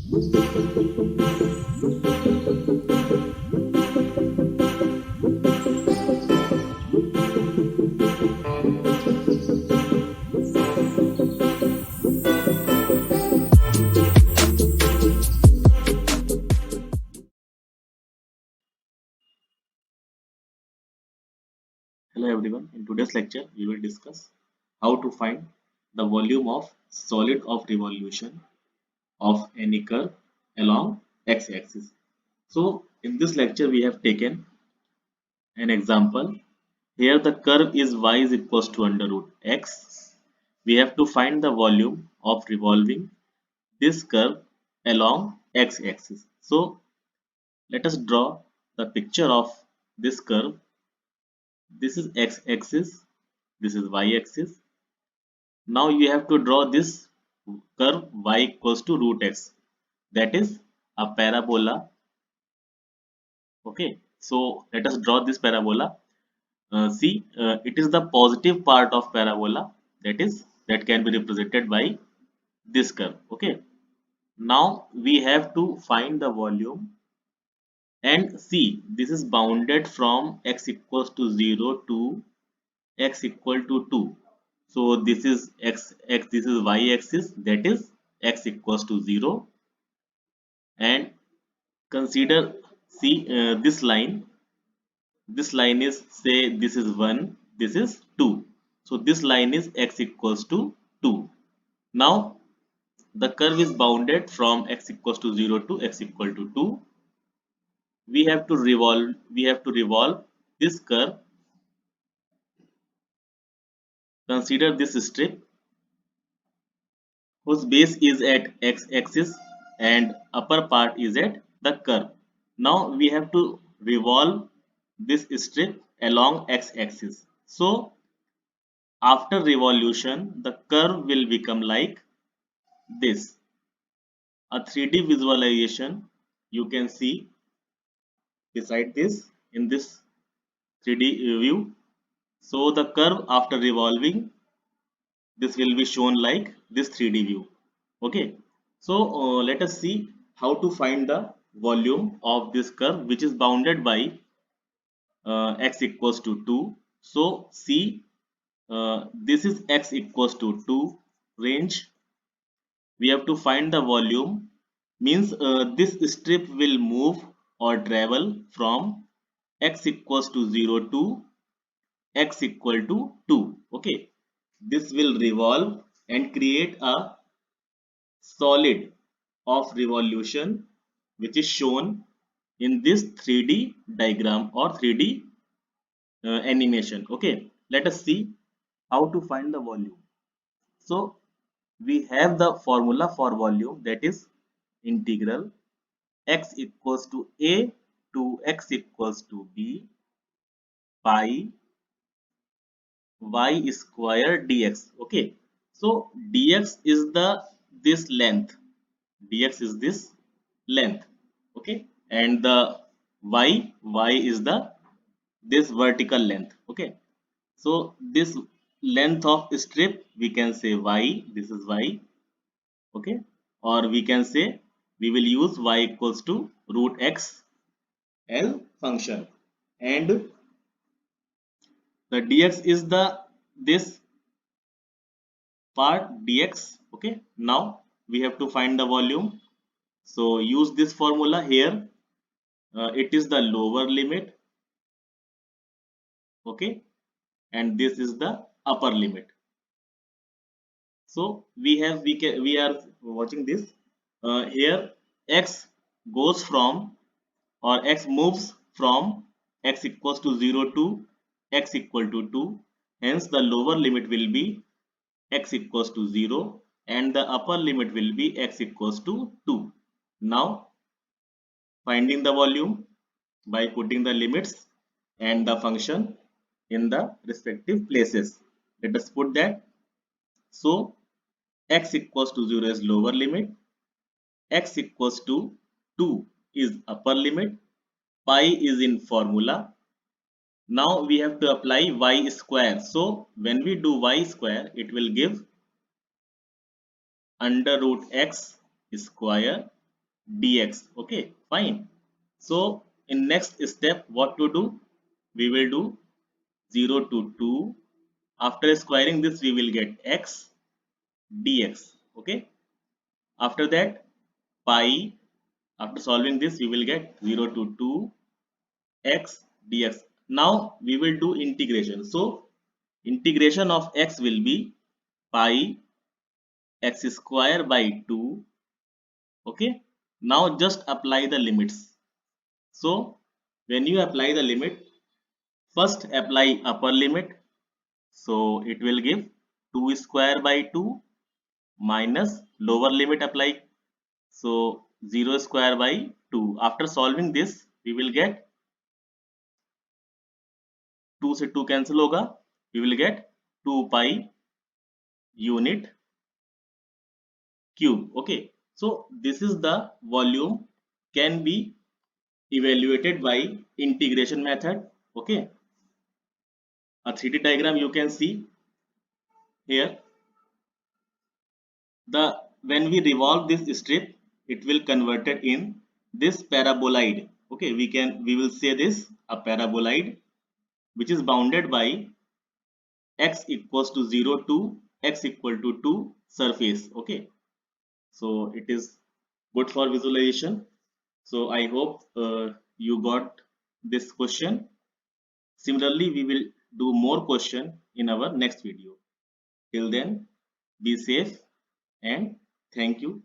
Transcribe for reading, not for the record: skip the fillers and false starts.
Hello everyone, in today's lecture we will discuss how to find the volume of solid of revolution of any curve along x-axis. So in this lecture we have taken an example. Here the curve is y is equals to under root x. We have to find the volume of revolving this curve along x-axis. So let us draw the picture of this curve. This is x-axis, this is y-axis. Now you have to draw this curve y equals to root x, that is a parabola. Okay, so let us draw this parabola. See, it is the positive part of parabola, that can be represented by this curve. Okay, now we have to find the volume, and see, this is bounded from x equals to 0 to x equal to 2. So this is x, this is y axis, that is x equals to 0. And consider, see, this line is, say, this is 1, this is 2. So this line is x equals to 2. Now the curve is bounded from x equals to 0 to x equal to 2. We have to revolve this curve. Consider this strip whose base is at x-axis and upper part is at the curve. Now we have to revolve this strip along x-axis. So after revolution, the curve will become like this. A 3D visualization you can see beside this in this 3D view. So the curve after revolving, this will be shown like this 3D view. Okay, so let us see how to find the volume of this curve, which is bounded by x equals to 2. So see, this is x equals to 2 range. We have to find the volume, means this strip will move or travel from x equals to 0 to x equal to 2. Okay, this will revolve and create a solid of revolution, which is shown in this 3D diagram or 3D animation. Okay, let us see how to find the volume. So we have the formula for volume, that is integral x equals to a to x equals to b pi y square dx. Okay, so dx is the this length, dx is this length. Okay, and the y is the this vertical length. Okay, so this length of strip we can say y, this is y. Okay, or we can say we will use y equals to root x as function, and the dx is the this part dx. Okay, now we have to find the volume. So use this formula here. It is the lower limit. Okay, and this is the upper limit. So we are watching this. Here x goes from, or x moves from x equals to 0 to x equal to 2. Hence the lower limit will be x equals to 0 and the upper limit will be x equals to 2. Now finding the volume by putting the limits and the function in the respective places. Let us put that. So x equals to 0 is lower limit, x equals to 2 is upper limit, pi is in formula. Now we have to apply y square. So when we do y square, it will give under root x square dx. Okay, fine. So in next step, what to do? We will do 0 to 2. After squaring this, we will get x dx. Okay, after that pi. After solving this, we will get 0 to 2 x dx. Now we will do integration. So integration of x will be pi x square by 2. Okay, now just apply the limits. So when you apply the limit, first apply upper limit. So it will give 2 square by 2 minus lower limit apply. So 0 square by 2. After solving this, we will get 2 से 2 cancel होगा. We will get 2 pi unit cube. Okay, so this is the volume can be evaluated by integration method. Okay, a 3D diagram you can see here. The when we revolve this strip, it will converted in this paraboloid. Okay, we will say this a paraboloid which is bounded by x equals to 0 to x equal to 2 surface. Okay, so it is good for visualization. So I hope you got this question. Similarly, we will do more question in our next video. Till then, be safe and thank you.